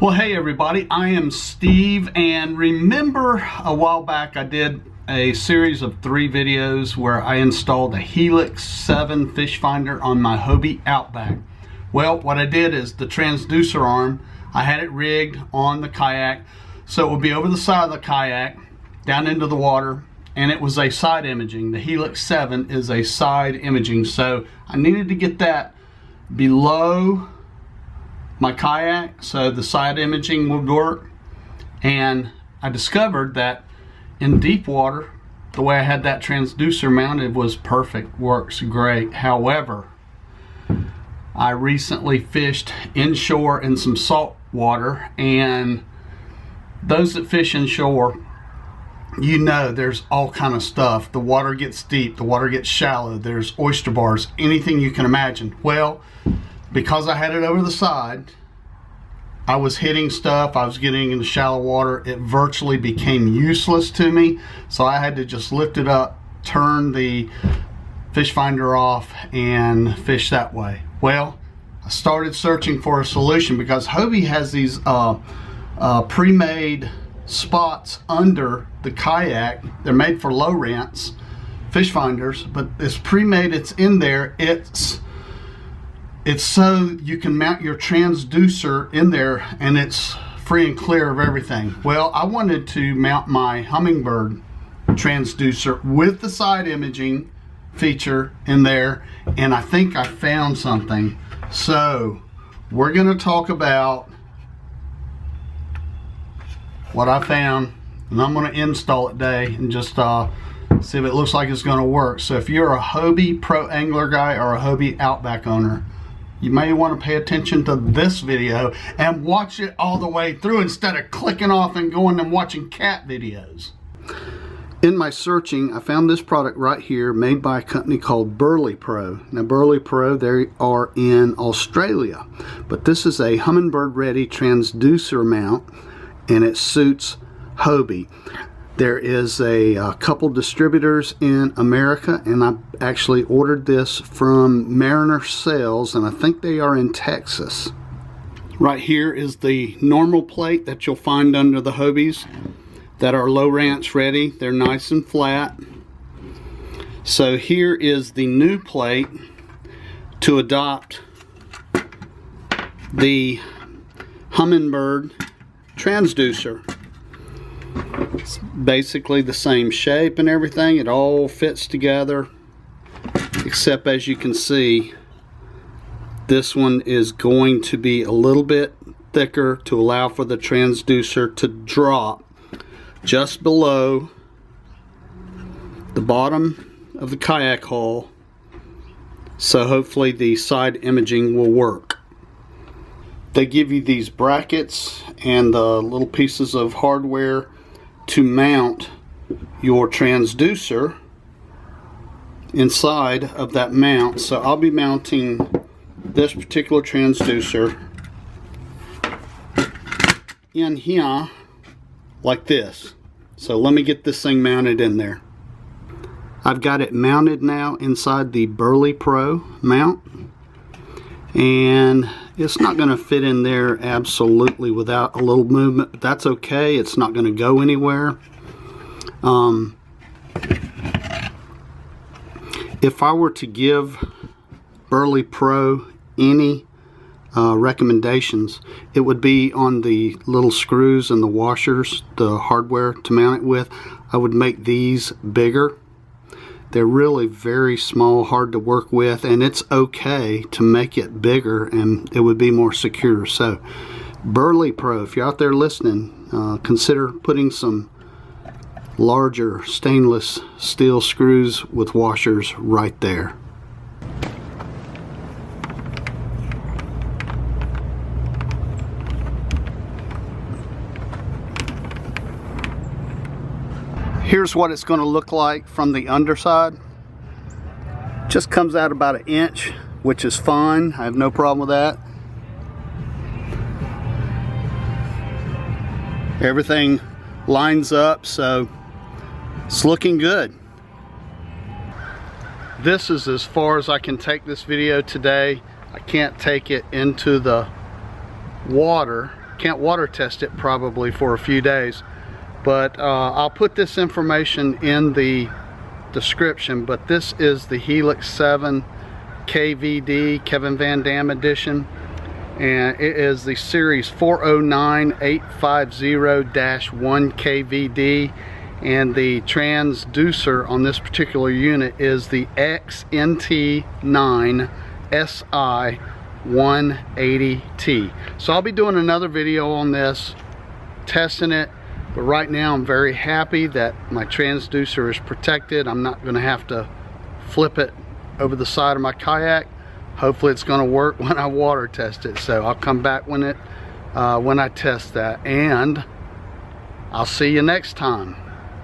Well, hey everybody, I am Steve, and remember a while back I did a series of 3 videos where I installed a Helix 7 fish finder on my Hobie Outback. Well, what I did is the transducer arm, I had it rigged on the kayak so it would be over the side of the kayak down into the water, and it was a side imaging. The Helix 7 is a side imaging, so I needed to get that below my kayak so the side imaging would work. And I discovered that in deep water, the way I had that transducer mounted was perfect, works great. However, I recently fished inshore in some salt water, and those that fish inshore, you know there's all kind of stuff. The water gets deep, the water gets shallow, there's oyster bars, anything you can imagine. Well, because I had it over the side, I was hitting stuff, I was getting into shallow water, it virtually became useless to me. So I had to just lift it up, turn the fish finder off, and fish that way. Well, I started searching for a solution because Hobie has these pre-made spots under the kayak. They're made for Lowrance Fishfinders, but it's pre-made, it's in there. It's so you can mount your transducer in there, and it's free and clear of everything. Well, I wanted to mount my Humminbird transducer with the side imaging feature in there, and I think I found something. So we're going to talk about what I found, and I'm going to install it today and just see if it looks like it's going to work. So if you're a Hobie Pro angler guy or a Hobie Outback owner, you may want to pay attention to this video and watch it all the way through instead of clicking off and going and watching cat videos. In my searching, I found this product right here made by a company called BerleyPro. Now BerleyPro, they are in Australia, but this is a Humminbird ready transducer mount, and it suits Hobie. There is a couple distributors in America, and I actually ordered this from Mariner Sales, and I think they are in Texas. Right here is the normal plate that you'll find under the Hobies that are Lowrance ready. They're nice and flat. So here is the new plate to adopt the Humminbird transducer. It's basically the same shape and everything. It all fits together, except as you can see, this one is going to be a little bit thicker to allow for the transducer to drop just below the bottom of the kayak hull, so hopefully the side imaging will work. They give you these brackets and the little pieces of hardware to mount your transducer inside of that mount. So I'll be mounting this particular transducer in here like this. So let me get this thing mounted in there. I've got it mounted now inside the BerleyPro mount, and it's not going to fit in there absolutely without a little movement, but that's okay. It's not going to go anywhere. If I were to give BerleyPro any recommendations, it would be on the little screws and the washers, the hardware to mount it with. I would make these bigger. They're really very small, hard to work with, and it's okay to make it bigger and it would be more secure. So BerleyPro, if you're out there listening, consider putting some larger stainless steel screws with washers right there. Here's what it's going to look like from the underside. Just comes out about 1 inch, which is fine. I have no problem with that. Everything lines up, so it's looking good. This is as far as I can take this video today. I can't take it into the water. can't water test it probably for a few days, but I'll put this information in the description. But this is the Helix 7 KVD, Kevin Van Dam edition, and it is the series 409850-1 KVD, and the transducer on this particular unit is the XNT9 SI 180T. So I'll be doing another video on this, testing it, but right now I'm very happy that my transducer is protected. I'm not going to have to flip it over the side of my kayak. Hopefully it's going to work when I water test it. So I'll come back when I test that, and I'll see you next time.